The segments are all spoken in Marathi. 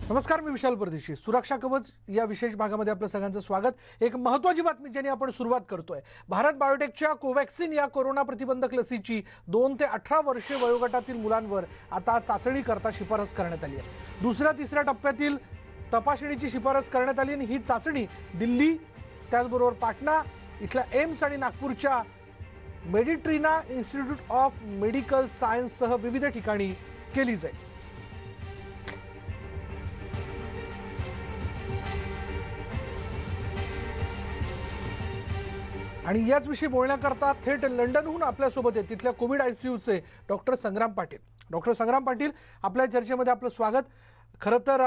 नमस्कार, मी विशाल परदेशी. सुरक्षा कवच या विशेष भागामध्ये आपलं सगळ्यांचं स्वागत. एक महत्त्वाची बातमी ज्याने आपण सुरुवात करतोय. भारत बायोटेकच्या कोवॅक्सिन या कोरोना प्रतिबंधक लसीची 2 ते 18 वर्षे वयोगटातील मुलांवर आता चाचणी करता शिफारस करण्यात आली आहे. दुसऱ्या-तिसऱ्या टप्प्यातील तपासणीची शिफारस करण्यात आली आणि ही चाचणी दिल्ली, त्याचबरोबर पाटणा इथल्या एम्स आणि नागपूरच्या मेडिट्रीना इन्स्टिट्यूट ऑफ मेडिकल सायन्ससह विविध ठिकाणी केली जाईल. आणि याच विषयी बोलण्याकरता थेट लंडनहून आपल्यासोबत आहेत तिथल्या Covid आयसीयूचे doctor Sangram Patil. Doctor Sangram Patil, आपल्या चर्चेमध्ये आपलं स्वागत. खरं तर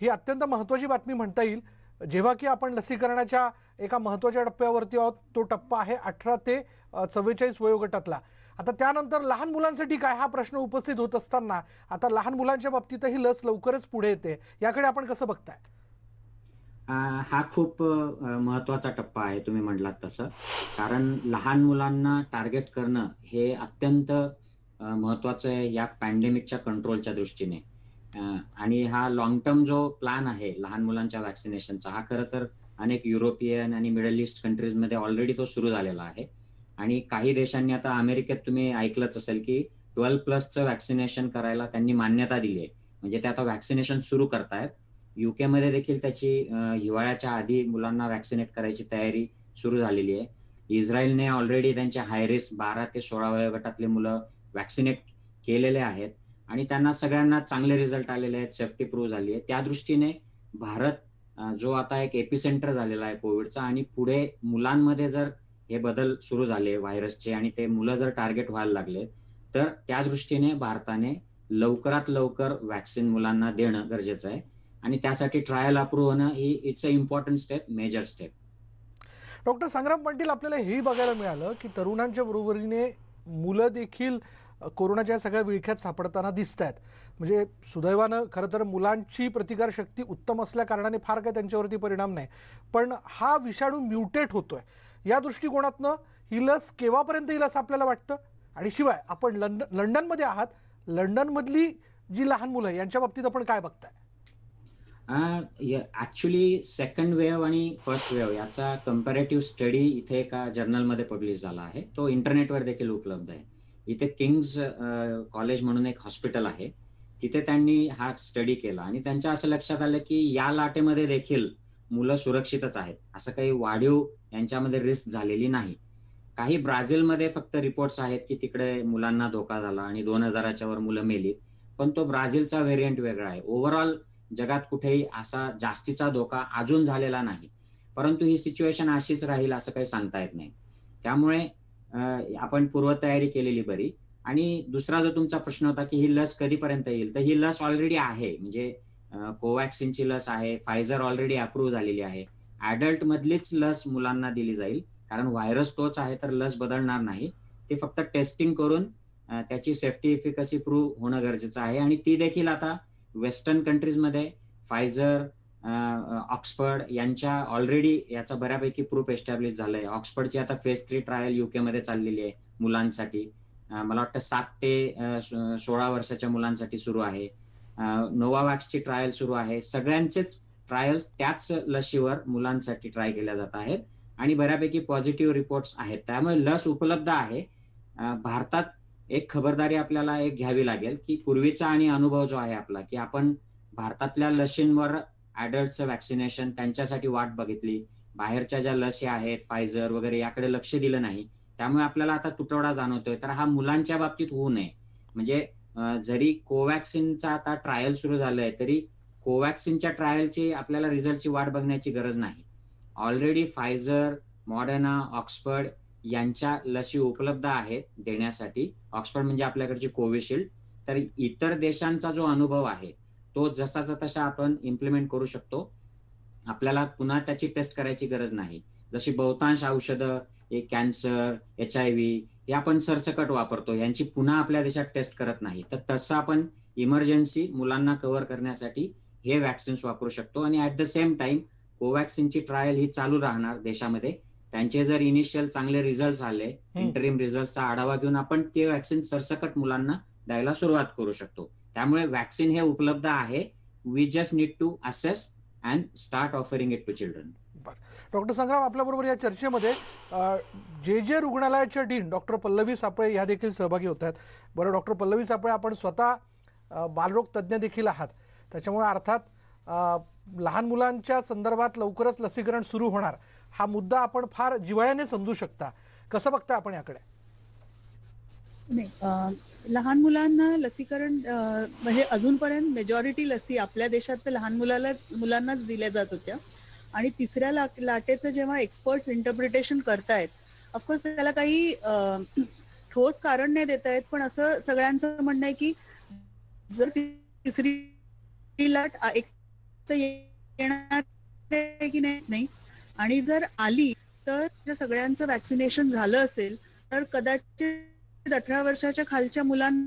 ही अत्यंत महत्त्वाची बातमी म्हणता येईल, जेव्हा की आपण लसीकरणाच्या एका महत्त्वाच्या टप्प्यावरती आहोत. तो टप्पा आहे 18 ते 44 वयोगटातला. आता त्यानंतर लहान मुलांसाठी काय, हा प्रश्न उपस्थित होत असताना आता लहान मुलांच्या बाबतीतही लस लवकरच पुढे येते, याकडे आपण कसं बघताय? हा खूप महत्वाचा टप्पा आहे, तुम्ही म्हटलात तसं. कारण लहान मुलांना टार्गेट करणं हे अत्यंत महत्वाचं आहे या पॅन्डेमिकच्या कंट्रोलच्या दृष्टीने. आणि हा लॉंग टर्म जो प्लॅन आहे लहान मुलांच्या व्हॅक्सिनेशनचा, हा खरं तर अनेक युरोपियन आणि मिडल ईस्ट कंट्रीजमध्ये ऑलरेडी तो सुरू झालेला आहे. आणि काही देशांनी, आता अमेरिकेत तुम्ही ऐकलंच असेल की 12+ व्हॅक्सिनेशन करायला त्यांनी मान्यता दिली आहे. म्हणजे ते आता व्हॅक्सिनेशन सुरू करतायत. UK मध्ये देखील त्याची हिवाळ्याच्या आधी मुलांना व्हॅक्सिनेट करायची तयारी सुरू झालेली आहे. इस्रायलने ऑलरेडी त्यांचे हाय रिस्क 12 ते 16 वयोगटातले मुलं व्हॅक्सिनेट केलेले आहेत आणि त्यांना सगळ्यांना चांगले रिझल्ट आलेले आहेत, सेफ्टी प्रूव्ह झाली आहे. त्या दृष्टीने भारत जो आता एक एपिसेंटर झालेला आहे कोविडचा, आणि पुढे मुलांमध्ये जर हे बदल सुरू झाले व्हायरसचे आणि ते मुलं जर टार्गेट व्हायला लागले, तर त्या दृष्टीने भारताने लवकरात लवकर व्हॅक्सिन मुलांना देणं गरजेचं आहे. आणि त्यासाठी ट्रायल अप्रूव्ह होणं ही it's a important step, major step. Doctor Sangram Patil, आपल्याला हेही बघायला मिळालं की तरुणांच्या बरोबरीने मुलं देखील कोरोनाच्या सगळ्या विळख्यात सापडताना दिसत आहेत. म्हणजे सुदैवानं खरं तर मुलांची प्रतिकारशक्ती उत्तम असल्या कारणाने फार काय त्यांच्यावरती परिणाम नाही, पण हा विषाणू म्युटेट होतोय. या दृष्टिकोनातनं ही लस केव्हापर्यंत येईल असं आपल्याला वाटतं? आणि शिवाय आपण लंडनमध्ये आहात, लंडनमधली जी लहान मुलं यांच्या बाबतीत आपण काय बघताय? ऍक्च्युली सेकंड वेव्ह आणि फर्स्ट वेव्ह याचा कंपॅरेटिव्ह स्टडी इथे एका जर्नलमध्ये पब्लिश झाला आहे. तो इंटरनेटवर देखील उपलब्ध आहे. इथे किंग्स कॉलेज म्हणून एक हॉस्पिटल आहे, तिथे त्यांनी हा स्टडी केला आणि त्यांच्या असं लक्षात आलं की या लाटेमध्ये देखील मुलं सुरक्षितच आहेत. असं काही वाढीव यांच्यामध्ये रिस्क झालेली नाही. काही ब्राझीलमध्ये फक्त रिपोर्ट्स आहेत की तिकडे मुलांना धोका झाला आणि 2000च्या वर मुलं मेली, पण तो ब्राझीलचा व्हेरियंट वेगळा आहे. ओव्हरऑल जगात कुठेही असा जास्तीचा धोका अजून झालेला नाही. परंतु ही सिच्युएशन अशीच राहील असं काही सांगता येत नाही. त्यामुळे आपण पूर्वतयारी केलेली बरी. आणि दुसरा जो तुमचा प्रश्न होता की ही लस कधीपर्यंत येईल, तर ही लस ऑलरेडी आहे. म्हणजे कोवॅक्सिनची लस आहे, फायझर ऑलरेडी अप्रूव्ह झालेली आहे. ॲडल्ट मधलीच लस मुलांना दिली जाईल, कारण व्हायरस तोच आहे तर लस बदलणार नाही. ते फक्त टेस्टिंग करून त्याची सेफ्टी एफिकसी प्रूव्ह होणं गरजेचं आहे. आणि ती देखील आता वेस्टर्न कंट्रीजमध्ये फायझर, ऑक्सफर्ड यांच्या ऑलरेडी याचा बऱ्यापैकी प्रूफ एस्टॅब्लिश झालंय. ऑक्सफर्डची आता फेज 3 ट्रायल UK मध्ये चाललेली आहे मुलांसाठी. मला वाटतं 7 ते 16 वर्षाच्या मुलांसाठी सुरू आहे. नोवावॅक्सची ट्रायल सुरू आहे. सगळ्यांचेच ट्रायल्स त्याच लशीवर मुलांसाठी ट्राय केल्या जात आहेत आणि बऱ्यापैकी पॉझिटिव्ह रिपोर्ट्स आहेत. त्यामुळे लस उपलब्ध आहे. भारतात एक खबरदारी आपल्याला एक घ्यावी लागेल की पूर्वीचा आणि अनुभव जो आहे आपला, की आपण भारतातल्या लशींवर ॲडल्टचं व्हॅक्सिनेशन त्यांच्यासाठी वाट बघितली. बाहेरच्या ज्या लसी आहेत फायझर वगैरे याकडे लक्ष दिलं नाही. त्यामुळे आपल्याला आता तुटवडा जाणवतोय. तर हा मुलांच्या बाबतीत होऊ नये. म्हणजे जरी कोवॅक्सिनचा आता ट्रायल सुरू झालंय, तरी कोवॅक्सिनच्या ट्रायलची आपल्याला रिझल्टची वाट बघण्याची गरज नाही. ऑलरेडी फायझर, मॉडर्ना, ऑक्सफर्ड यांच्या लसी उपलब्ध आहेत देण्यासाठी. ऑक्सफर्ड म्हणजे आपल्याकडची कोविशिल्ड. तर इतर देशांचा जो अनुभव आहे तो जसाचा तसा आपण इम्प्लिमेंट करू शकतो. आपल्याला पुन्हा त्याची टेस्ट करायची गरज नाही. जशी बहुतांश औषधं, कॅन्सर, HIV हे आपण सरसकट वापरतो, यांची पुन्हा आपल्या देशात टेस्ट करत नाही. तर तसं आपण इमर्जन्सी मुलांना कव्हर करण्यासाठी हे व्हॅक्सिन्स वापरू शकतो. आणि ऍट द सेम टाइम कोवॅक्सिनची ट्रायल ही चालू राहणार देशामध्ये. त्यांचे जर इनिशियल चांगले रिझल्ट आले, इंटरिम रिझल्टचा आढावा घेऊन आपण ते व्हॅक्सिन सरसकट मुलांना द्यायला सुरुवात करू शकतो. त्यामुळे व्हॅक्सिन हे उपलब्ध आहे. We just need to assess and start offering it to children. Doctor Sangram, आपल्याबरोबर या चर्चेमध्ये जे रुग्णालयाच्या डीन डॉक्टर पल्लवी सापळे या देखील सहभागी होत आहेत. बरं डॉक्टर पल्लवी सापळे, आपण स्वतः बालरोग तज्ज्ञ देखील आहात, त्याच्यामुळे अर्थात लहान मुलांच्या संदर्भात लवकरच लसीकरण सुरू होणार हा मुद्दा आपण फार जिव्हाळ्याने समजू शकता. कसं बघता आपण याकडे? नाही, लहान मुलांना लसीकरण म्हणजे अजूनपर्यंत मेजॉरिटी लसी आपल्या देशात तर लहान मुलांनाच दिल्या जात होत्या. आणि तिसऱ्या लाटेचं जेव्हा एक्सपर्ट्स इंटरप्रिटेशन करतायत, ऑफकोर्स त्याला काही ठोस कारण नाही देता येत, पण असं सगळ्यांचं म्हणणं आहे की जर तिसरी लाट एक तर येणार की नाही, आणि जर आली तर सगळ्यांचं वॅक्सिनेशन झालं असेल तर कदाचित 18 वर्षाच्या खालच्या मुलांना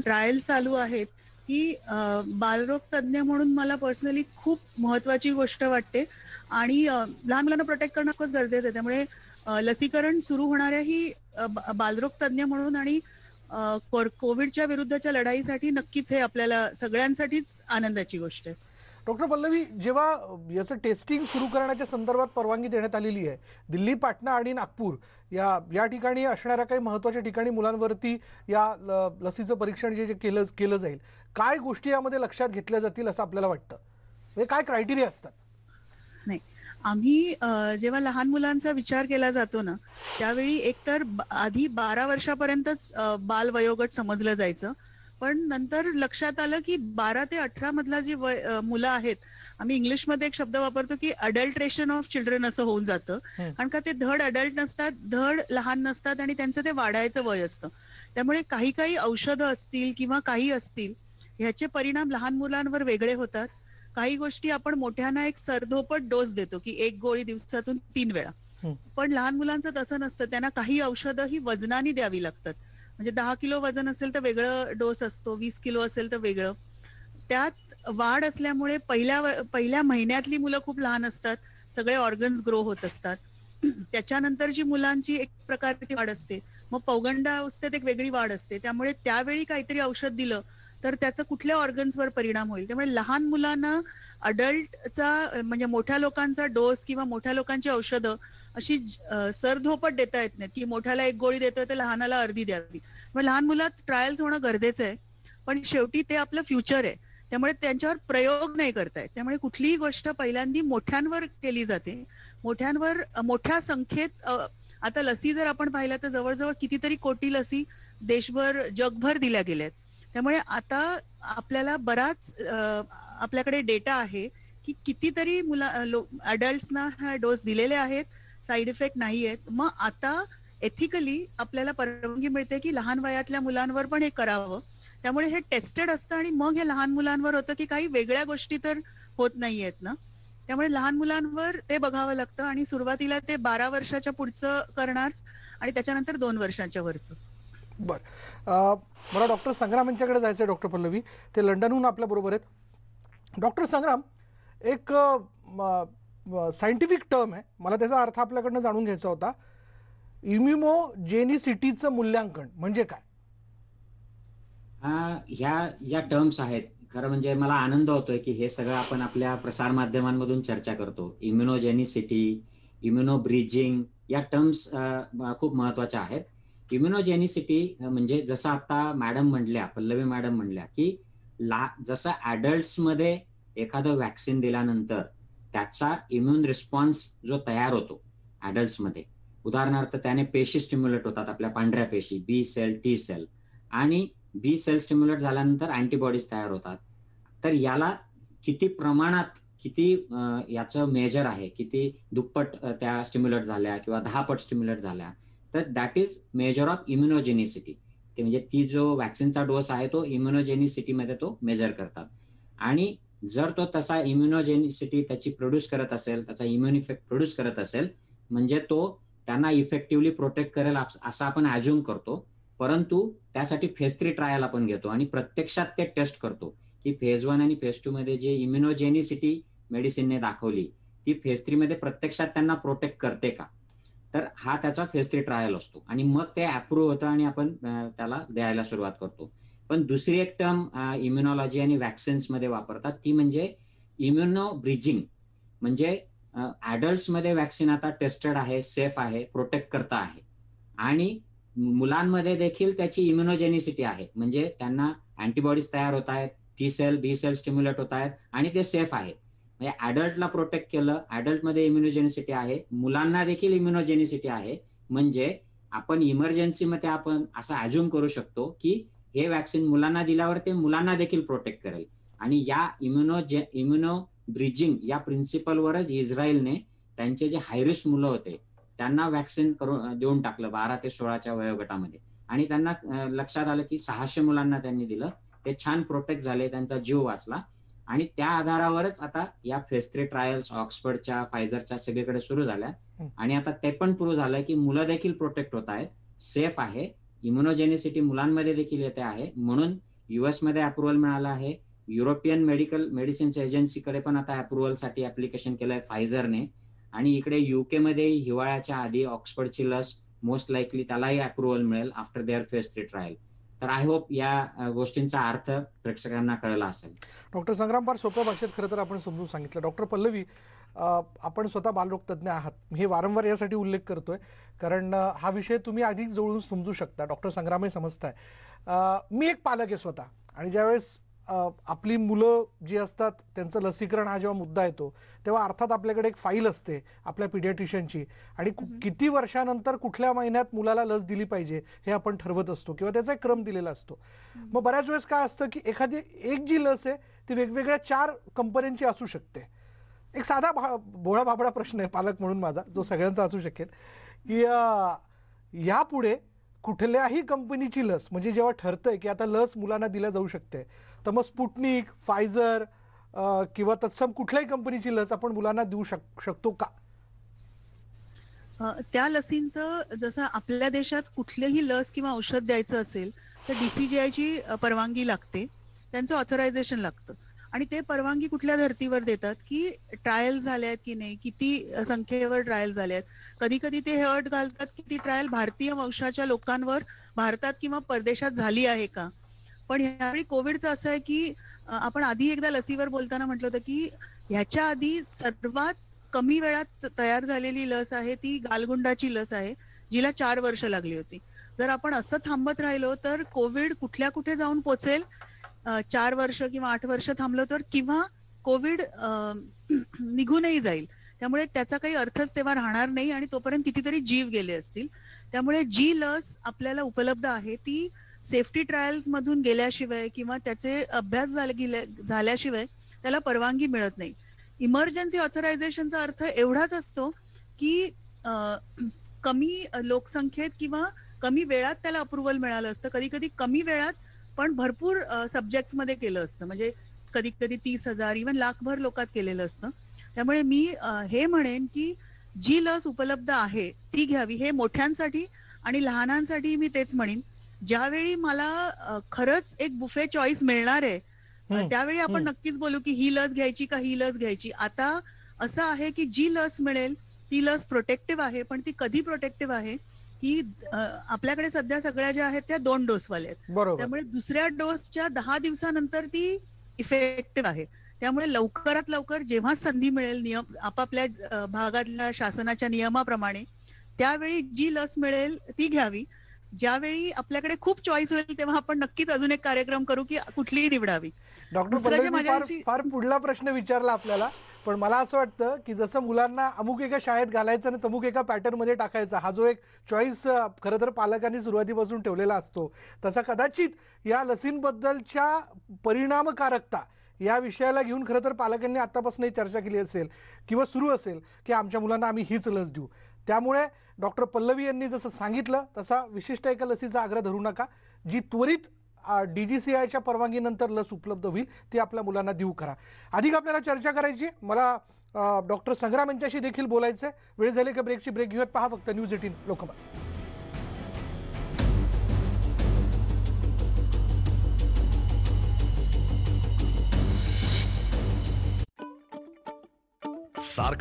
ट्रायल चालू आहेत. ही बालरोग तज्ज्ञ म्हणून मला पर्सनली खूप महत्वाची गोष्ट वाटते. आणि लहान मुलांना प्रोटेक्ट करणं खूपच गरजेचं आहे. त्यामुळे लसीकरण सुरू होणाऱ्या ही बालरोग तज्ज्ञ म्हणून आणि कोविडच्या विरुद्धच्या लढाईसाठी नक्कीच हे आपल्याला सगळ्यांसाठीच आनंदाची गोष्ट आहे. डॉक्टर पल्लवी, जेव्हा याचं टेस्टिंग सुरू करण्याच्या संदर्भात परवानगी देण्यात आलेली आहे, दिल्ली, पाटणा आणि नागपूर या ठिकाणी असणाऱ्या काही महत्त्वाच्या ठिकाणी मुलांवरती या लसीचं परीक्षण जे केलं जाईल, काय गोष्टी यामध्ये लक्षात घेतल्या जातील असं आपल्याला वाटतं? म्हणजे काय क्रायटेरिया असतात? नाही, आम्ही जेव्हा लहान मुलांचा विचार केला जातो ना, त्यावेळी एकतर आधी 12 वर्षापर्यंतच बाल वयोगट समजलं जायचं. पण नंतर लक्षात आलं की 12 ते 18 मधला जी मुलं आहेत, आम्ही इंग्लिशमध्ये एक शब्द वापरतो की अडल्ट्रेशन ऑफ चिल्ड्रन असं होऊन जातं. कारण का ते धड अडल्ट नसतात, धड लहान नसतात आणि त्यांचं ते वाढायचं वय असतं. त्यामुळे काही औषधं असतील किंवा काही असतील, ह्याचे परिणाम लहान मुलांवर वेगळे होतात. काही गोष्टी आपण मोठ्यांना एक सरधोपट डोस देतो की 1 गोळी दिवसातून 3 वेळा, पण लहान मुलांचं तसं नसतं. त्यांना काही औषधं ही वजनाने द्यावी लागतात. म्हणजे 10 किलो वजन असेल तर वेगळं डोस असतो, 20 किलो असेल तर वेगळं. त्यात वाढ असल्यामुळे पहिल्या महिन्यातली मुलं खूप लहान असतात, सगळे ऑर्गन्स ग्रो होत असतात. त्याच्यानंतरची मुलांची एक प्रकारची वाढ असते, मग पौगंडावस्थेत एक वेगळी वाढ असते. त्यामुळे त्यावेळी काहीतरी औषध दिलं तर त्याचा कुठल्या ऑर्गन्सवर परिणाम होईल. त्यामुळे लहान मुलांना अडल्टचा म्हणजे मोठ्या लोकांचा डोस किंवा मोठ्या लोकांची औषधं अशी सरधोपट देता येत नाहीत की मोठ्याला 1 गोळी देतोय तर लहानाला अर्धी द्यावी. मग लहान मुलात ट्रायल्स होणं गरजेचं आहे, पण शेवटी ते आपलं फ्युचर आहे. त्यामुळे त्यांच्यावर प्रयोग नाही करतायत. त्यामुळे कुठलीही गोष्ट पहिल्यांदी मोठ्यांवर केली जाते. मोठ्यांवर मोठ्या संख्येत आता लसी जर आपण पाहिलं तर जवळजवळ कितीतरी कोटी लसी देशभर जगभर दिल्या गेल्यात. त्यामुळे आता आपल्याला बराच आपल्याकडे डेटा आहे की कितीतरी अडल्ट्सना हा डोस दिलेले आहेत, साईड इफेक्ट नाही आहेत. मग आता एथिकली आपल्याला परवानगी मिळते की लहान वयातल्या मुलांवर पण हे करावं. त्यामुळे हे टेस्टेड असतं आणि मग हे लहान मुलांवर होतं की काही वेगळ्या गोष्टी तर होत नाहीयेत ना. त्यामुळे लहान मुलांवर ते बघावं लागतं आणि सुरुवातीला ते 12 वर्षाच्या पुढचं करणार आणि त्याच्यानंतर 2 वर्षांच्या वरचं. बरं, मला डॉक्टर संग्राम यांच्याकडे जायचं आहे. डॉक्टर पल्लवी, ते लंडनहून आपल्या बरोबर आहेत. डॉक्टर संग्राम, एक सायंटिफिक टर्म आहे, मला त्याचा अर्थ आपल्याकडनं जाणून घ्यायचा होता. इम्युनोजेनिसिटीचं मूल्यांकन म्हणजे काय? ह्या ज्या टर्म्स आहेत, खरं म्हणजे मला आनंद होतोय की हे सगळं आपण आपल्या प्रसार माध्यमांमधून चर्चा करतो. इम्युनोजेनिसिटी, इम्युनोब्रिजिंग या टर्म्स खूप महत्वाच्या आहेत. इम्युनोजेनिसिटी म्हणजे जसं आता मॅडम म्हणल्या, पल्लवी मॅडम म्हणल्या की जसं ॲडल्ट्समध्ये एखादं वॅक्सिन दिल्यानंतर त्याचा इम्युन रिस्पॉन्स जो तयार होतो ॲडल्ट्समध्ये, उदाहरणार्थ त्याने पेशी स्टिम्युलेट होतात, आपल्या पांढऱ्या पेशी, बी सेल, टी सेल, आणि बी सेल स्टिम्युलेट झाल्यानंतर अँटीबॉडीज तयार होतात. तर याला किती प्रमाणात, किती याचं मेजर आहे, किती दुप्पट त्या स्टिम्युलेट झाल्या किंवा 10 पट स्टिम्युलेट झाल्या, तर दॅट इज मेजर ऑफ इम्युनोजेनिसिटी. ते म्हणजे ती जो वॅक्सिनचा डोस आहे तो इम्युनोजेनिसिटीमध्ये तो मेजर करतात. आणि जर तो तसा इम्युनोजेनिसिटी त्याची प्रोड्यूस करत असेल, त्याचा इम्युन इफेक्ट प्रोड्यूस करत असेल, म्हणजे तो त्यांना इफेक्टिव्हली प्रोटेक्ट करेल असं आपण ॲज्युम करतो. परंतु त्यासाठी फेज 3 ट्रायल आपण घेतो आणि प्रत्यक्षात ते टेस्ट करतो की फेज 1 आणि फेज 2 मध्ये जे इम्युनोजेनिसिटी मेडिसिनने दाखवली ती फेज 3 मध्ये प्रत्यक्षात त्यांना प्रोटेक्ट करते का. तर हा त्याचा फेज 3 ट्रायल असतो आणि मग ते अप्रूव्ह होतं आणि आपण त्याला द्यायला सुरुवात करतो. पण दुसरी एक टर्म इम्युनॉलॉजी आणि वॅक्सिन्स मध्ये वापरतात, ती म्हणजे इम्युनो ब्रिजिंग. म्हणजे ऍडल्ट्समध्ये वॅक्सिन आता टेस्टेड आहे, सेफ आहे, प्रोटेक्ट करता आहे, आणि मुलांमध्ये देखील त्याची इम्युनोजेनिसिटी आहे, म्हणजे त्यांना अँटीबॉडीज तयार होत आहेत, टी सेल बी सेल स्टिम्युलेट होत आहेत आणि ते सेफ आहे. म्हणजे ऍडल्टला प्रोटेक्ट केलं, ऍडल्टमध्ये इम्युनोजेनिसिटी आहे, मुलांना देखील इम्युनोजेनिसिटी आहे. म्हणजे आपण इमर्जन्सीमध्ये आपण असं अज्युम करू शकतो की हे वॅक्सिन मुलांना दिल्यावर ते मुलांना देखील प्रोटेक्ट करेल. आणि या इम्युनो ब्रिजिंग या प्रिन्सिपलवरच इस्रायलने त्यांचे जे हायरिस्क मुलं होते त्यांना वॅक्सिन करून देऊन टाकलं 12 ते 16च्या वयोगटामध्ये. आणि त्यांना लक्षात आलं की 600 मुलांना त्यांनी दिलं, ते छान प्रोटेक्ट झाले, त्यांचा जीव वाचला. आणि त्या आधारावरच आता या फेज 3 ट्रायल्स ऑक्सफर्डच्या, फायझरच्या सगळीकडे सुरू झाल्या. आणि आता ते पण प्रूव्ह झालं की मुलं देखील प्रोटेक्ट होत आहेत, सेफ आहे, इम्युनोजेनिसिटी मुलांमध्ये देखील येते आहे. म्हणून US मध्ये अप्रुव्हल मिळालं आहे. युरोपियन मेडिसिन्स एजन्सीकडे पण आता अप्रुव्हलसाठी ऍप्लिकेशन केलंय फायझरने. आणि इकडे UK मध्ये हिवाळ्याच्या आधी ऑक्सफर्डची लस मोस्ट लाईकली त्यालाही अप्रुव्हल मिळेल आफ्टर देअर फेज 3 ट्रायल. तर आय होप या गोष्टींचा अर्थ प्रेक्षकांना कळला असेल. डॉक्टर संग्राम, फार सोप्या भाषेत खरं तर आपण समजून सांगितलं. डॉक्टर पल्लवी, आपण स्वतः बालरोग तज्ज्ञ आहात. मी हे वारंवार यासाठी उल्लेख करतोय कारण हा विषय तुम्ही अधिक जवळून समजू शकता, डॉक्टर संग्रामही समजताय. मी एक पालक आहे स्वतः, आणि ज्यावेळेस आपली मुलं जी असतात त्यांचं लसीकरण हा जेव्हा मुद्दा येतो तेव्हा अर्थात आपल्याकडे एक फाईल असते आपल्या पिडियाट्रिशियनची, आणि किती वर्षानंतर कुठल्या महिन्यात मुलाला लस दिली पाहिजे हे आपण ठरवत असतो किंवा त्याचा एक क्रम दिलेला असतो. मग बऱ्याच वेळेस काय असतं की एखादी एक जी लस आहे ती वेगवेगळ्या 4 कंपन्यांची असू शकते. एक साधा भोळा भाबडा प्रश्न आहे पालक म्हणून माझा, जो सगळ्यांचा असू शकेल, की यापुढे कुठल्याही कंपनीची लस, म्हणजे जेव्हा ठरतंय की आता लस मुलांना दिल्या जाऊ शकते, तर मग स्पुटनिक, फायझर किंवा तत्सम कुठल्याही कंपनीची लस आपण मुलांना देऊ शकतो का? त्या लसींचं जसं आपल्या देशात कुठलेही लस किंवा औषध द्यायचं असेल तर DCGIची परवानगी लागते, त्यांचं ऑथरायझेशन लागतं. आणि ते परवानगी कुठल्या धर्तीवर देतात की ट्रायल झाल्यात की नाही, किती संख्येवर ट्रायल झाल्यात. कधी कधी ते हे अट घालतात की ती ट्रायल भारतीय वंशाच्या लोकांवर भारतात किंवा परदेशात झाली आहे का. पण यावेळी कोविडचं असं आहे की आपण आधी एकदा लसीवर बोलताना म्हटलं होतं की ह्याच्या आधी सर्वात कमी वेळात तयार झालेली लस आहे ती गालगुंडाची लस आहे, जिला 4 वर्ष लागली होती. जर आपण असं थांबत राहिलो तर कोविड कुठल्या कुठे जाऊन पोचेल, 4 वर्ष किंवा 8 वर्ष थांबलो तर, किंवा कोविड निघूनही जाईल. त्यामुळे त्याचा काही अर्थच तेव्हा राहणार नाही आणि तोपर्यंत कितीतरी जीव गेले असतील. त्यामुळे जी लस आपल्याला उपलब्ध आहे ती सेफ्टी ट्रायल्स मधून गेल्याशिवाय किंवा त्याचे अभ्यास झाल्याशिवाय त्याला परवानगी मिळत नाही. इमर्जन्सी ऑथरायझेशनचा अर्थ एवढाच असतो की कमी लोकसंख्येत किंवा कमी वेळात त्याला अप्रुव्हल मिळालं असतं. कधी कधी कमी वेळात पण भरपूर सब्जेक्ट्स मध्ये केलं असतं, म्हणजे कधी कधी 30,000 इव्हन लाखभर लोकात केलेलं असतं. त्यामुळे मी हे म्हणेन की जी लस उपलब्ध आहे ती घ्यावी. हे मोठ्यांसाठी आणि लहानांसाठी मी तेच म्हणेन. ज्यावेळी मला खरंच एक बुफे चॉईस मिळणार आहे त्यावेळी आपण नक्कीच बोलू की ही लस घ्यायची का ही लस घ्यायची. आता असं आहे की जी लस मिळेल ती लस प्रोटेक्टिव्ह आहे, पण ती कधी प्रोटेक्टिव्ह आहे की आपल्याकडे सध्या सगळ्या ज्या आहेत त्या 2 डोसवाल्या आहेत, त्यामुळे दुसऱ्या डोसच्या 10 दिवसानंतर ती इफेक्टिव्ह आहे. त्यामुळे लवकरात लवकर जेव्हा संधी मिळेल नियम आपापल्या भागातल्या शासनाच्या नियमाप्रमाणे त्यावेळी जी लस मिळेल ती घ्यावी. ज्यावेळी आपल्याकडे खूप चॉईस होईल तेव्हा आपण नक्कीच अजून एक कार्यक्रम करू की कुठलीही निवडावी. डॉक्टर पल्लवी, फार पुढला प्रश्न विचारला आपल्याला, पण मला असं वाटतं की जसं मुलांना अमुक एका शाळेत घालायचं आणि तमुक एका पॅटर्न मध्ये टाकायचा, हा जो एक चॉईस खरं तर पालकांनी सुरुवातीपासून ठेवलेला असतो, तसा कदाचित या लसींबद्दलच्या परिणामकारकता या विषयाला घेऊन खरं तर पालकांनी आतापासूनही चर्चा केली असेल किंवा सुरू असेल की आमच्या मुलांना आम्ही हीच लस देऊ. त्यामुळे डॉक्टर पल्लवी यांनी जसं सांगितलं तसा विशिष्ट एका लसीचा आग्रह धरू नका. जी त्वरित DGCIच्या परवानगीनंतर लस उपलब्ध होईल ती आपल्या मुलांना देऊ करा. अधिक आपल्याला चर्चा करायची, मला डॉक्टर संग्राम यांच्याशी देखील बोलायचं आहे. वेळ झाली का ब्रेकची? ब्रेक घेऊयात. पहा फक्त न्यूज 18 लोकमत.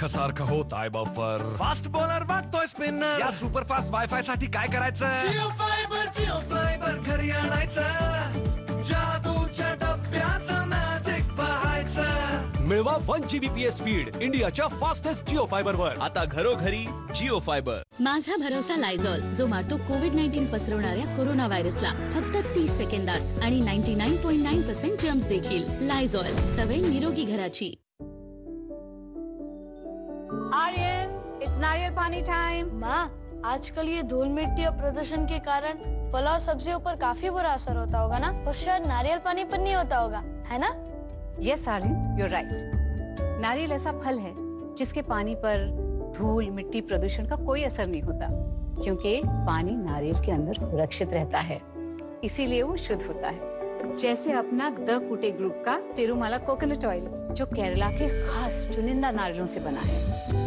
सारखं होत आहे बफर. फास्ट बॉलर वाटतोय स्पिनर. या सुपर फास्ट वायफाय साठी काय करायचं? जिओ फायबर घरी आणायचं. जादूच्या डब्याचं मॅजिक पाहायचं. मिळवा 1 Gbps स्पीड इंडियाच्या फास्टेस्ट जिओ फायबर वर. आता घरोघरी जिओ फायबर. माझा भरोसा लायझॉल, जो मारतो कोविड-19 पसरवणाऱ्या कोरोना व्हायरसला फक्त 30 सेकंदात आणि 99.9% जर्म्स देखील. लायझॉल, सवय निरोगी घराची. आर्यन, इट्स नारियल पानी टाइम। माँ, आजकल ये धूल मिट्टी और प्रदूषण के कारण फल और सब्जियों पर काफी बुरा असर होता होगा ना, पर शायद नारियल पानी पर नहीं होता होगा, है ना? Yes Aryan, you right. नारियल ऐसा फल है जिसके पानी पर धूल मिट्टी प्रदूषण का कोई असर नहीं होता, क्योंकि पानी नारियल के अंदर सुरक्षित रहता है, इसीलिए वो शुद्ध होता है। जैसे अपना द कुटे ग्रुप का तिरुमाला कोकोनट ऑयल, जो केरला के खास चुनिंदा नारियलों से बना है।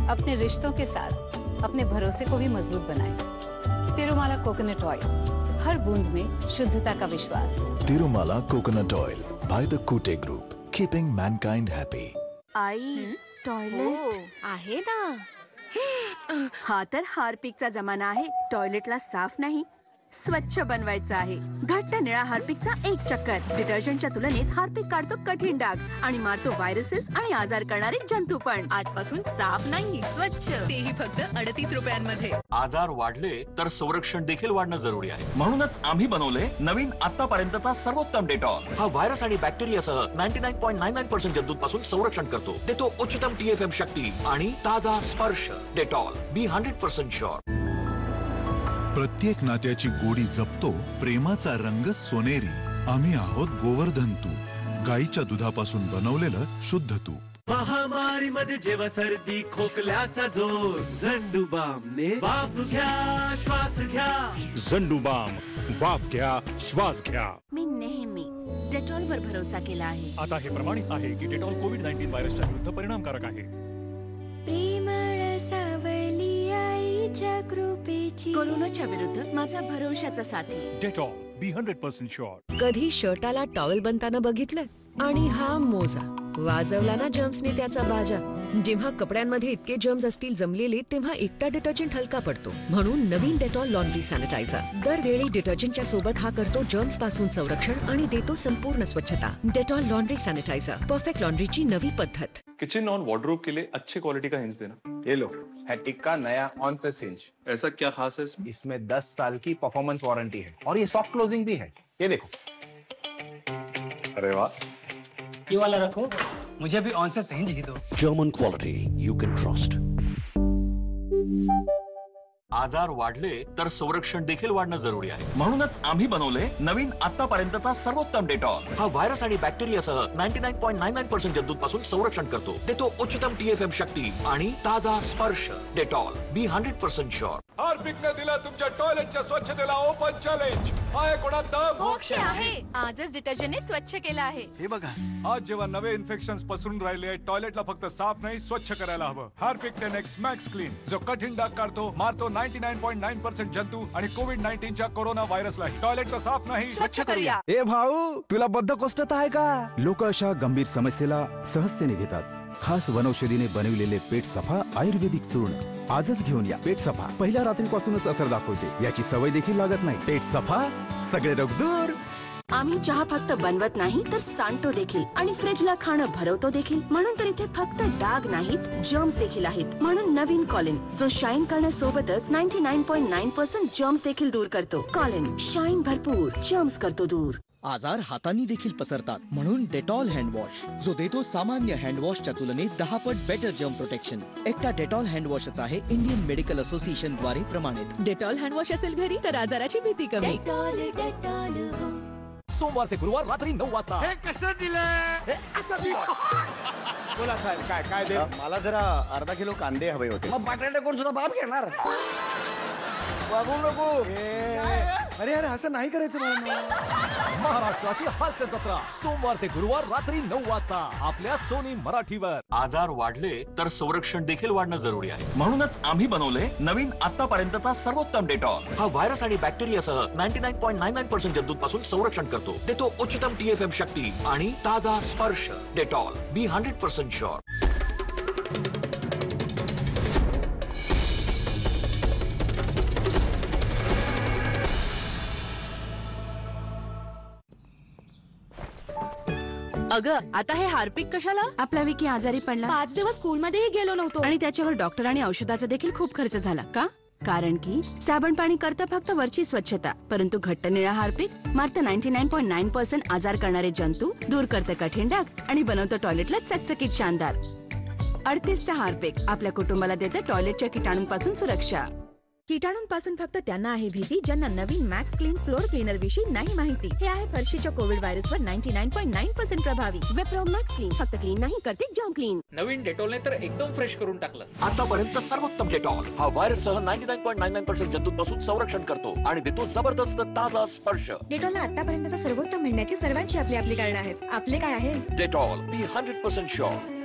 अपने रिश्तों के साथ अपने भरोसे को भी मजबूत बनाएं। तिरुमाला कोकोनट ऑयल, हर बूंद में शुद्धता का विश्वास। Tirumala coconut oil by the Kutte group, keeping mankind happy. आई, टॉयलेट आहे ना. हा तर हार्पिकचा जमाना आहे. टॉयलेटला साफ नाही, स्वच्छ बनवायचं आहे. घट्ट निळा हार्पिकचा एक चक्कर. डिटर्जंटच्या तुलनेत हार्पिक काढतो कठीण डाग आणि मारतो व्हायरसेस आणि आजार करणारे जंतू पण. आजपासून साफ नाही, स्वच्छ. तेही फक्त 38 रुपयांमध्ये. आजार वाढले तर संरक्षण देखील वाढणं जरुरी आहे. म्हणूनच आम्ही बनवले नवीन आतापर्यंतचा सर्वोत्तम डेटॉल. हा व्हायरस आणि बॅक्टेरियासह 99.99% जंतूंपासून संरक्षण करतो. देतो उच्चतम TFM शक्ती आणि ताजा स्पर्श. डेटॉल, बी 100% शुअर. प्रत्येक नात्याची गोडी जपतो प्रेमाचा रंग सोनेरी. आम्ही आहोत गोवर्धन तूप, गाईच्या दुधापासून बनवलेलं शुद्ध तूप. महामारी मध्ये जेव्हा सर्दी खोकल्याचा जोर, झंडूबामने वाफ घ्या, श्वास घ्या. झंडूबाम, वाफ घ्या, श्वास घ्या. मी नेहमी डेटॉलवर भरोसा केला आहे. आता हे प्रमाणित आहे की डेटॉल कोविड-19 व्हायरसच्या विरुद्ध परिणामकारक आहे. प्रेमळ सावली आईच्या कृपेची. कोरोनाच्या विरुद्ध माझा भरोशाचा साथी. डेटॉल, बी 100% शुअर. कधी शर्टाला टॉवेल बनताना बघितलं आणि हा मोजा वाजवला ना जर्म्सने त्याचा बाजा. जेव्हा कपड्यांमध्ये इतके जर्म्स असतील जमलेले, तेव्हा एकटा डिटर्जंट हलका पडतो. म्हणून नवीन डेटॉल लॉन्ड्री सॅनिटायझर दरवेळी डिटर्जंटच्या सोबत हा करतो जर्म्स पासून संरक्षण आणि देतो संपूर्ण स्वच्छता. डेटॉल लॉन्ड्री सॅनिटायझर, परफेक्ट लॉन्ड्रीची नवी पद्धत. किचन और वार्डरोब के लिए अच्छे क्वालिटी का हिंज देना. ये लो, हैटिक का नया ऑनसेस हिंज. ऐसा क्या खास है इसमें? इसमें 10 साल की परफॉर्मेंस वारंटी है और ये सॉफ्ट क्लोजिंग भी है. ये देखो. अरे वाह. ये वाला रखो, मुझे भी ऑनसेस हिंज ही दो. German quality you can trust. आजार वाढले तर संरक्षण देखील वाढणं जरुरी आहे. म्हणूनच आम्ही बनवले नवीन आतापर्यंतचा सर्वोत्तम डेटॉल. हा व्हायरस आणि बॅक्टेरियासह 99.99% जंतूंपासून संरक्षण करतो. देतो उच्चतम TFM शक्ती आणि ताजा स्पर्श. डेटॉल, बी 100% शुअर. हार्पिकने दिला तुमच्या टॉयलेटच्या स्वच्छतेला ओपन चॅलेंज. आहे कोणात मोक्ष आहे. आजच डिटर्जंटने स्वच्छ केलं आहे. हे बघा, आज जेव्हा नवे इन्फेक्शन्स पसरून राहिले, टॉयलेटला फक्त साफ नाही स्वच्छ करायला हवं. हार्पिक 10X मॅक्स क्लीन, जो कठीण डाग काढतो, मारतो 99.9% जंतू आणि कोविड-19च्या कोरोना व्हायरसला. टॉयलेटला साफ नाही, स्वच्छ करूया. ए भाऊ, तुला बद्धकोष्ठता आहे का? लोक अशा गंभीर समस्येला सहजतेने घेतात. खास वनौषधीने बनविलेले पेट सफा आयुर्वेदिक चूर्ण आजच घेऊन या. पेट सफा पहिल्या रात्रीपासूनच असर दाखवते. याची सवय देखील लागत नाही. पेट सफा, सगळे रोग दूर. आम्ही चहा फक्त बनवत नाही तर सांडतो देखील आणि फ्रीजला खाणं भरवतो देखील. म्हणून तर इथे फक्त डाग नाहीत, जर्म्स देखील आहेत. म्हणून नवीन कॉलिन, जो शाईन करण्यासोबतच 99.9% जर्म्स देखील दूर करतो. कॉलिन, शाईन भरपूर, जर्म्स करतो दूर. आजार हातांनी देखील पसरतात, म्हणून डेटॉल हँडवॉश, जो देतो सामान्य हँडवॉशच्या तुलनेत 10 पट बेटर जर्म प्रोटेक्शन. एकटा डेटॉल हँडवॉशच आहे इंडियन मेडिकल असोसिएशन द्वारे प्रमाणित. डेटॉल हँडवॉश असेल घरी तर आजाराची भीती कमी. सोमवार ते गुरुवार रात्री 9 वाजता. हे कसं दिलं? बोला साहेब, काय काय दे? मला जरा अर्धा किलो कांदे हवे होते. मग बटाटे कोण तुझा बाप घेणार? वागू नको. अरे अरे असं नाही करायचं मला. महाराष्ट्राची हास्य जत्रा सोमवार ते गुरुवार रात्री 9 वाजता आपल्या सोनी मराठीवर. आजार वाढले तर संरक्षण देखील वाढणं जरुरी आहे. म्हणूनच आम्ही बनवले नवीन आतापर्यंतचा सर्वोत्तम डेटॉल. हा व्हायरस आणि बॅक्टेरियासह 99.99% जंतूंपासून संरक्षण करतो. देतो उच्चतम TFM शक्ती आणि ताजा स्पर्श. डेटॉल बी 100% शुअर. अगं आता हे हार्पिक कशाला? आपला विकी आजारी पडला. 5 दिवस स्कूलमध्येही गेलो नव्हतो. आणि त्याच्यावर डॉक्टर आणि औषधाचा देखील खूप खर्च झाला का? कारण की साबण पाणी करतं फक्त वरची स्वच्छता, परंतु घट्ट निळा हार्पिक मारतं 99.9% आजार करणारे जंतू, दूर करतं कठीण डाग आणि बनवतं टॉयलेटला चकचकीत शानदार. 38चा हार्पिक आपल्या कुटुंबाला देतं टॉयलेटच्या किटाणूंपासून सुरक्षा. किटाणूंपासून फक्त त्यांना आहे भीती ज्यांना नवीन मॅक्स क्लीन फ्लोर क्लीनर विषयी नाही माहिती. हे आहे फरशीच्या कोविड व्हायरसवर 99.9% प्रभावी. विप्रो मॅक्स क्लीन फक्त क्लीन नाही करते जर्म क्लीन. नवीन डेटॉलने तर एकदम फ्रेश करून टाकलं. आतापर्यंत सर्वोत्तम डेटॉल. हा व्हायरससह 99.99% जंतूंपासून संरक्षण करतो आणि देतो जबरदस्त ताजा स्पर्श. डेटॉलला आतापर्यंतचा सर्वोत्तम म्हणण्याची सर्वांची आपली कारण आहेत. आपले काय आहे? डेटॉल बी 100% शुअर.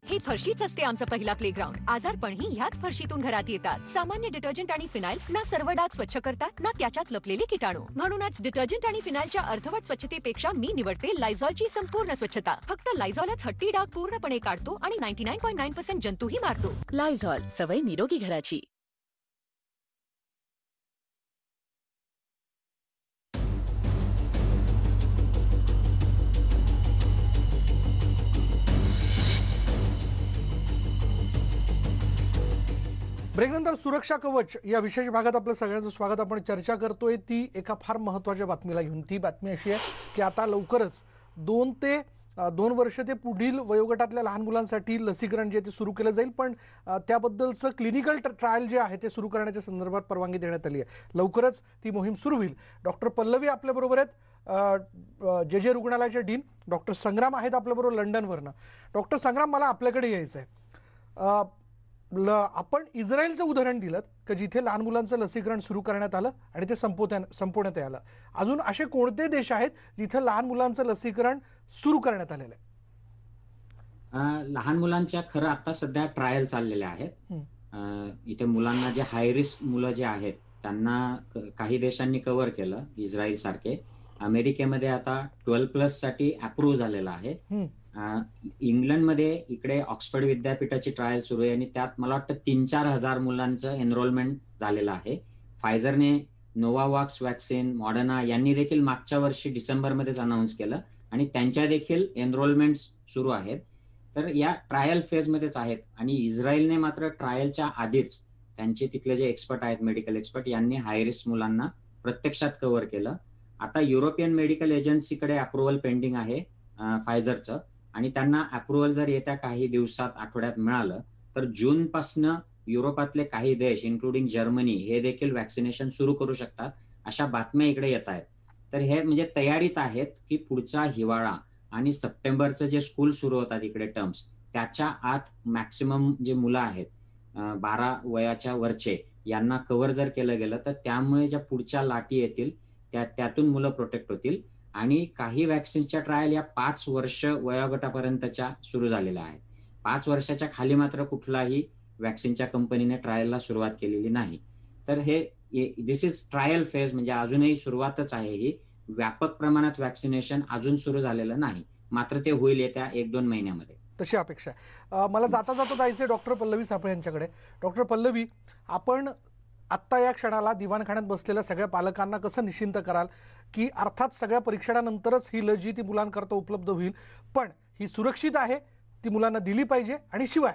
ही फरशीच असते आमचं पहिला प्लेग्राऊंड. आजारपणही ह्याच फरशीतून घरात येतात. सामान्य डिटर्जंट आणि फिनाईल ना सर्व डाग स्वच्छ करतात ना त्याच्यात लपलेले किटाणू. म्हणूनच डिटर्जंट आणि फिनाईलच्या अर्धवट स्वच्छतेपेक्षा मी निवडते लायझॉलची संपूर्ण स्वच्छता. फक्त लायझॉलच हट्टी डाग पूर्णपणे काढतो आणि 99.9% जंतूही मारतो. लायझॉल सवय निरोगी घराची. ब्रेकनंतर सुरक्षा कवच या विशेष भागात आपलं सगळ्यांचं स्वागत. आपण चर्चा करतोय ती एका फार महत्त्वाच्या बातमीला घेऊन. ती बातमी अशी आहे की आता लवकरच 2 वर्ष ते पुढील वयोगटातल्या लहान मुलांसाठी लसीकरण जे ते सुरू केलं जाईल. पण त्याबद्दलचं क्लिनिकल ट्रायल जे आहे ते सुरू करण्याच्या संदर्भात परवानगी देण्यात आली आहे. लवकरच ती मोहीम सुरू होईल. डॉक्टर पल्लवी आपल्याबरोबर आहेत, जे रुग्णालयाचे डीन. डॉक्टर संग्राम आहेत आपल्याबरोबर लंडनवरनं. डॉक्टर संग्राम, मला आपल्याकडे यायचं आहे. आपण इस्रायलचं उदाहरण दिलं की जिथे लहान मुलांचं लसीकरण सुरू करण्यात आलं आणि ते संपवण्यात आलं. अजून असे कोणते देश आहेत जिथे लहान मुलांचं लसीकरण सुरू करण्यात आलेलं आहे? लहान मुलांच्या खरं आता सध्या ट्रायल चाललेल्या आहेत. इथे मुलांना जे हाय रिस्क मुलं जे आहेत त्यांना काही देशांनी कव्हर केलं. इस्रायल सारखे. अमेरिकेमध्ये आता 12+ साठी अप्रूव्ह झालेलं आहे. इंग्लंडमध्ये इकडे ऑक्सफर्ड विद्यापीठाची ट्रायल सुरू आहे आणि त्यात मला वाटतं 3-4 हजार मुलांचं एनरोलमेंट झालेलं आहे. फायझरने नोवावॅक्स वॅक्सिन, मॉडर्ना यांनी देखील मागच्या वर्षी डिसेंबरमध्येच अनाऊन्स केलं आणि त्यांच्या देखील एनरोलमेंट सुरू आहेत. तर या ट्रायल फेजमध्येच आहेत. आणि इस्रायलने मात्र ट्रायलच्या आधीच त्यांचे तिथले जे एक्सपर्ट आहेत, मेडिकल एक्सपर्ट, यांनी हाय रिस्क मुलांना प्रत्यक्षात कव्हर केलं. आता युरोपियन मेडिकल एजन्सीकडे अप्रुव्हल पेंडिंग आहे फायझरचं आणि त्यांना अप्रुव्हल जर येत्या काही दिवसात, आठवड्यात मिळालं तर जूनपासनं युरोपातले काही देश इन्क्लुडिंग जर्मनी हे देखील वॅक्सिनेशन सुरू करू शकतात, अशा बातम्या इकडे येत आहेत. तर हे म्हणजे तयारीत आहेत की पुढचा हिवाळा आणि सप्टेंबरचं जे स्कूल सुरू होतात इकडे टर्म्स, त्याच्या आत मॅक्सिमम जे मुलं आहेत 12 वयाच्या वरचे यांना कव्हर जर केलं गेलं तर त्यामुळे ज्या पुढच्या लाटी येतील त्यातून मुलं प्रोटेक्ट होतील. आणि काही वॅक्सिनच्या ट्रायल या 5 वर्ष वयोगटापर्यंतच्या सुरू झालेल्या आहेत. 5 वर्षाच्या खाली मात्र कुठलाही वॅक्सिनच्या कंपनीने ट्रायलला सुरुवात केलेली नाही. तर हे दिस इज ट्रायल फेज, म्हणजे अजूनही सुरुवातच आहे. ही व्यापक प्रमाणात वॅक्सिनेशन अजून सुरू झालेलं नाही, मात्र ते होईल येत्या 1-2 महिन्यामध्ये, तशी अपेक्षा आहे. मला जाता जाता जायचं डॉक्टर पल्लवी सापळे यांच्याकडे. डॉक्टर पल्लवी, आपण आत्ता या क्षणाला दिवाणखान्यात बसलेल्या सगळ्या पालकांना कसं निश्चिंत कराल की अर्थात सगळ्या परीक्षणानंतरच ही लस जी ती मुलांकरता उपलब्ध होईल, पण ही सुरक्षित आहे, ती मुलांना दिली पाहिजे. आणि शिवाय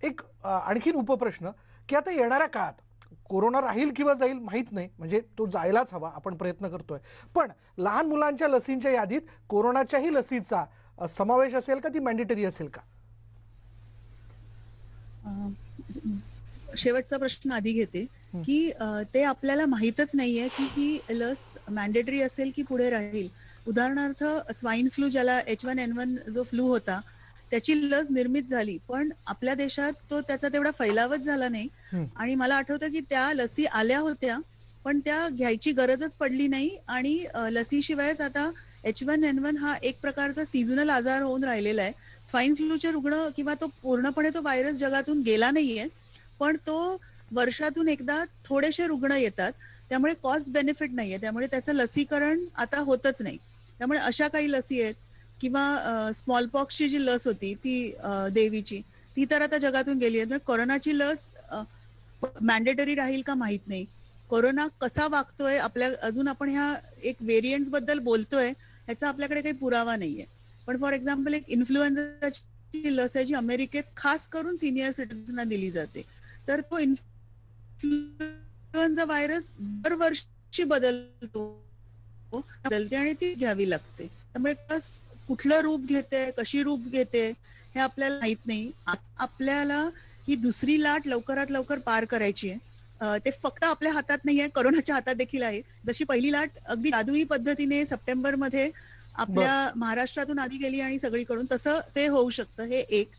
एक आणखीन उपप्रश्न की आता येणाऱ्या काळात कोरोना राहील किंवा जाईल माहीत नाही, म्हणजे तो जायलाच हवा, आपण प्रयत्न करतोय, पण लहान मुलांच्या लसींच्या यादीत कोरोनाच्याही लसीचा समावेश असेल का, ती मॅन्डेटरी असेल का? शेवटचा प्रश्न आधी घेते की ते आपल्याला माहीतच नाहीये की ही लस मॅन्डेटरी असेल की पुढे राहील. उदाहरणार्थ स्वाईन फ्लू, ज्याला H1N1 जो फ्लू होता, त्याची लस निर्मित झाली, पण आपल्या देशात तो त्याचा तेवढा फैलावच झाला नाही. आणि मला आठवतं की त्या लसी आल्या होत्या पण त्या घ्यायची गरजच पडली नाही आणि लसीशिवायच आता H1N1 हा एक प्रकारचा सीझनल आजार होऊन राहिलेला आहे. स्वाईन फ्लूचे रुग्ण किंवा तो पूर्णपणे तो व्हायरस जगातून गेला नाहीये, पण तो वर्षातून एकदा थोडेसे रुग्ण येतात, त्यामुळे कॉस्ट बेनिफिट नाहीये, त्यामुळे त्याचं लसीकरण आता होतच नाही. त्यामुळे अशा काही लसी आहेत किंवा स्मॉलपॉक्सची जी लस होती ती देवीची, ती तर आता जगातून गेली आहे. कोरोनाची लस मॅन्डेटरी राहील का माहित नाही. कोरोना कसा वागतोय आपल्या, अजून आपण ह्या एक व्हेरियंट्स बद्दल बोलतोय, ह्याचा आपल्याकडे काही पुरावा नाहीये. पण फॉर एक्झाम्पल एक इन्फ्लुएन्झाची लस आहे जी अमेरिकेत खास करून सिनियर सिटीजनना दिली जाते. तर तो इन्फ्लुएन्झा व्हायरस दरवर्षी बदलते आणि ती घ्यावी लागते. त्यामुळे कुठलं रूप घेते, कशी रूप घेते हे आपल्याला माहित नाही. आपल्याला ही दुसरी लाट लवकरात लवकर पार करायची आहे. ते फक्त आपल्या हातात नाहीये, कोरोनाच्या हातात देखील आहे. जशी पहिली लाट अगदी जादुई पद्धतीने सप्टेंबरमध्ये आपल्या महाराष्ट्रातून आधी गेली आणि सगळीकडून, तसं ते होऊ शकतं. हे एक.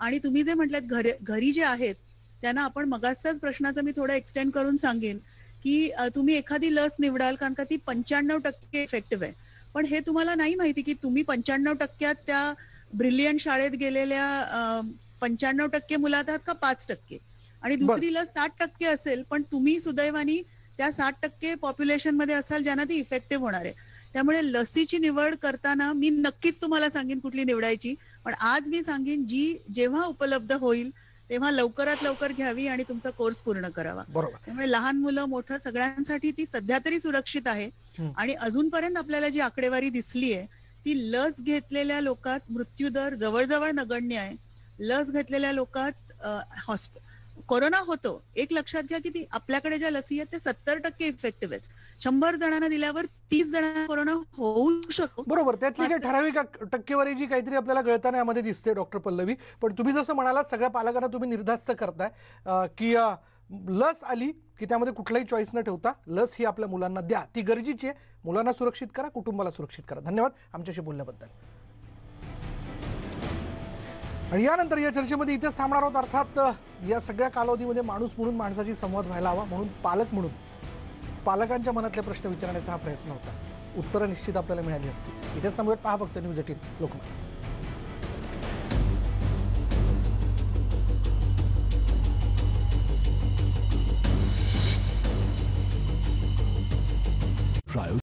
आणि तुम्ही जे म्हटलं घरी जे आहेत त्यांना आपण मगाचाच प्रश्नाचं मी थोडं एक्सटेंड करून सांगेन की तुम्ही एखादी लस निवडाल कारण का ती 95% इफेक्टिव्ह आहे. पण हे तुम्हाला नाही माहिती की तुम्ही 95% त्या ब्रिलियंट शाळेत गेलेल्या 95% मुलात आहात का 5%. आणि दुसरी लस 60% असेल, पण तुम्ही सुदैवानी त्या 60% पॉप्युलेशन मध्ये असाल ज्यांना ती इफेक्टिव्ह होणार आहे. त्यामुळे लसीची निवड करताना मी नक्कीच तुम्हाला सांगेन कुठली निवडायची, पण आज मी सांगेन जी जेव्हा उपलब्ध होईल तेव्हा लवकरात लवकर घ्यावी आणि तुमचा कोर्स पूर्ण करावा. त्यामुळे लहान मुलं मोठं सगळ्यांसाठी ती सध्या तरी सुरक्षित आहे. आणि अजूनपर्यंत आपल्याला जी आकडेवारी दिसली आहे ती लस घेतलेल्या लोकात मृत्यूदर जवळजवळ नगण्य आहे. लस घेतलेल्या लोकात कोरोना होतो. एक लक्षात घ्या की ती आपल्याकडे ज्या लसी आहेत ते 70% इफेक्टिव्ह आहेत. 100 जणांना दिल्यावर 30 जणांना कोरोना होऊ शकतो. बरोबर, त्यातली काही ठराविक टक्केवारी जी काहीतरी आपल्याला गळताना यामध्ये दिसते डॉक्टर पल्लवी. पण तुम्ही जसं म्हणालात सगळ्या पालकांना तुम्ही निर्धास्त करताय की लस आली की त्यामध्ये कुठलाही चॉईस न ठेवता लस ही आपल्या मुलांना द्या, ती गरजेची आहे. मुलांना सुरक्षित करा, कुटुंबाला सुरक्षित करा. धन्यवाद आमच्याशी बोलल्याबद्दल. आणि यानंतर या चर्चेमध्ये इथेच थांबणार आहोत. अर्थात या सगळ्या कालावधीमध्ये माणूस म्हणून माणसाची संवाद व्हायला हवा, म्हणून पालक म्हणून पालकांच्या मनातले प्रश्न विचारण्याचा हा प्रयत्न होता. उत्तरं निश्चित आपल्याला मिळाली असती. इथेच थांबूयात. पहा फक्त न्यूज 18 लोकमत.